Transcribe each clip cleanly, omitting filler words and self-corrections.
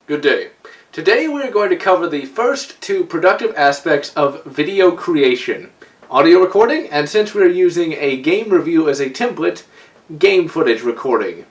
Good day. Today we're going to cover the first two productive aspects of video creation. Audio recording, and since we're using a game review as a template, game footage recording.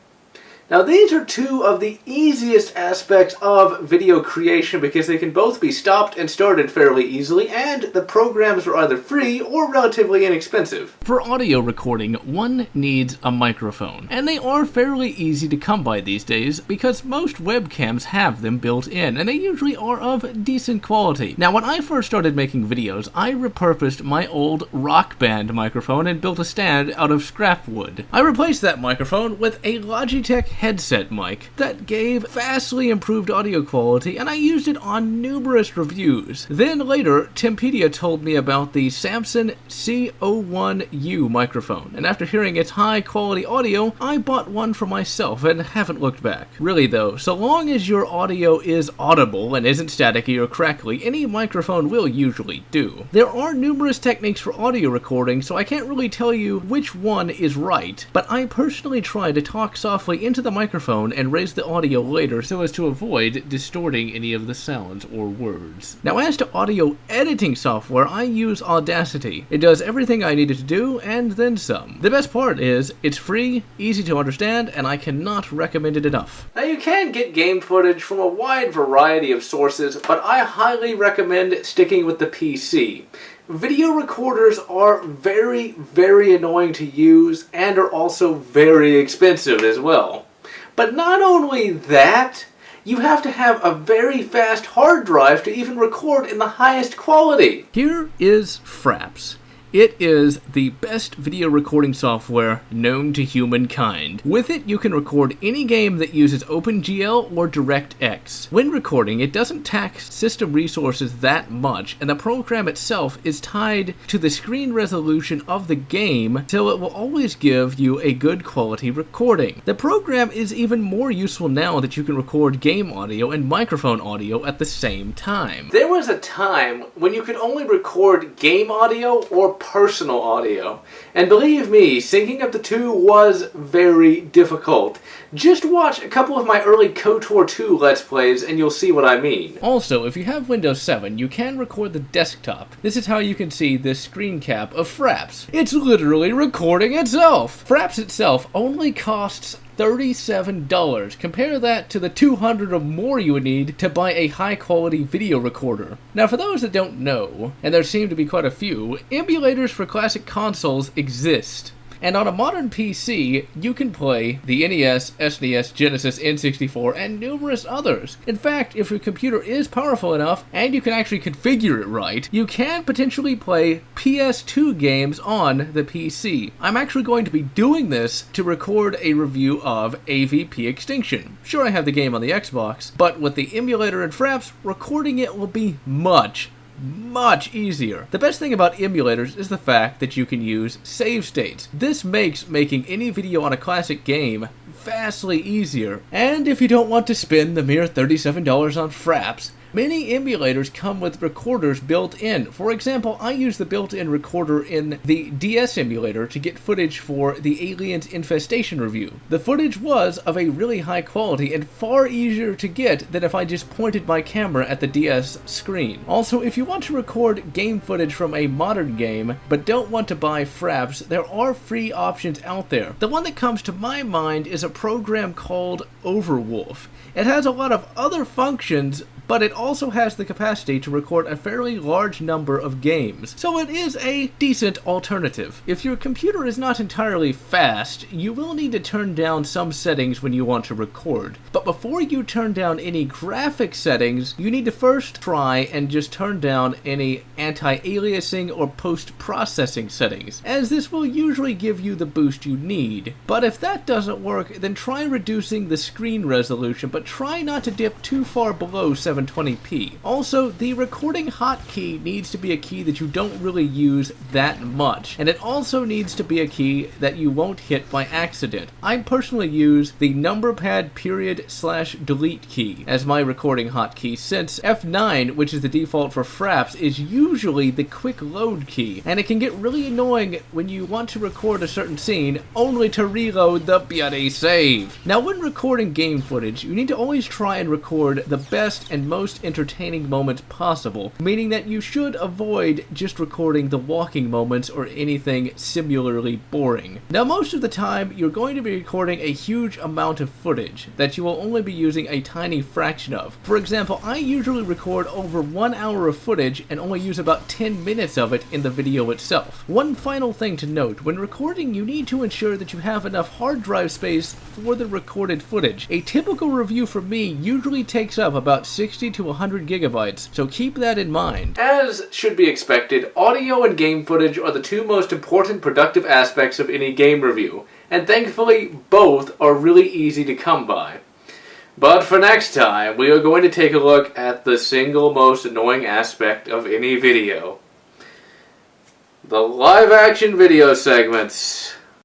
Now these are two of the easiest aspects of video creation because they can both be stopped and started fairly easily, and the programs are either free or relatively inexpensive. For audio recording, one needs a microphone, and they are fairly easy to come by these days because most webcams have them built in, and they usually are of decent quality. Now when I first started making videos, I repurposed my old Rock Band microphone and built a stand out of scrap wood. I replaced that microphone with a Logitech headset mic that gave vastly improved audio quality, and I used it on numerous reviews. Then later, Timpedia told me about the Samson C01U microphone, and after hearing its high quality audio, I bought one for myself and haven't looked back. Really though, so long as your audio is audible and isn't staticky or crackly, any microphone will usually do. There are numerous techniques for audio recording, so I can't really tell you which one is right, but I personally try to talk softly into the microphone and raise the audio later so as to avoid distorting any of the sounds or words. Now as to audio editing software, I use Audacity. It does everything I needed to do and then some. The best part is it's free, easy to understand, and I cannot recommend it enough. Now you can get game footage from a wide variety of sources, but I highly recommend sticking with the PC. Video recorders are very, very annoying to use and are also very expensive as well. But not only that, you have to have a very fast hard drive to even record in the highest quality. Here is Fraps. It is the best video recording software known to humankind. With it, you can record any game that uses OpenGL or DirectX. When recording, it doesn't tax system resources that much, and the program itself is tied to the screen resolution of the game, so it will always give you a good quality recording. The program is even more useful now that you can record game audio and microphone audio at the same time. There was a time when you could only record game audio or personal audio, and believe me, syncing up the two was very difficult. Just watch a couple of my early KOTOR 2 Let's Plays and you'll see what I mean. Also, if you have Windows 7, you can record the desktop. This is how you can see this screen cap of Fraps. It's literally recording itself! Fraps itself only costs $37. Compare that to the $200 or more you would need to buy a high-quality video recorder. Now, for those that don't know, and there seem to be quite a few, emulators for classic consoles exist. And on a modern PC, you can play the NES, SNES, Genesis, N64, and numerous others. In fact, if your computer is powerful enough, and you can actually configure it right, you can potentially play PS2 games on the PC. I'm actually going to be doing this to record a review of AVP Extinction. Sure, I have the game on the Xbox, but with the emulator and Fraps, recording it will be much easier. The best thing about emulators is the fact that you can use save states. This makes making any video on a classic game vastly easier. And if you don't want to spend the mere $37 on Fraps, many emulators come with recorders built in. For example, I use the built-in recorder in the DS emulator to get footage for the Aliens Infestation review. The footage was of a really high quality and far easier to get than if I just pointed my camera at the DS screen. Also, if you want to record game footage from a modern game, but don't want to buy Fraps, there are free options out there. The one that comes to my mind is a program called Overwolf. It has a lot of other functions, but it also has the capacity to record a fairly large number of games, so it is a decent alternative. If your computer is not entirely fast, you will need to turn down some settings when you want to record. But before you turn down any graphic settings, you need to first try and just turn down any anti-aliasing or post-processing settings, as this will usually give you the boost you need. But if that doesn't work, then try reducing the screen resolution, but try not to dip too far below 720 720p. Also, the recording hotkey needs to be a key that you don't really use that much, and it also needs to be a key that you won't hit by accident. I personally use the numberpad /delete key as my recording hotkey, since F9, which is the default for Fraps, is usually the quick load key, and it can get really annoying when you want to record a certain scene only to reload the bloody save. Now, when recording game footage, you need to always try and record the best and most entertaining moments possible, meaning that you should avoid just recording the walking moments or anything similarly boring. Now, most of the time, you're going to be recording a huge amount of footage that you will only be using a tiny fraction of. For example, I usually record over 1 hour of footage and only use about 10 minutes of it in the video itself. One final thing to note, when recording, you need to ensure that you have enough hard drive space for the recorded footage. A typical review from me usually takes up about 60 to 100 gigabytes, so keep that in mind. As should be expected, audio and game footage are the two most important productive aspects of any game review, and thankfully both are really easy to come by. But for next time, we are going to take a look at the single most annoying aspect of any video: the live action video segments.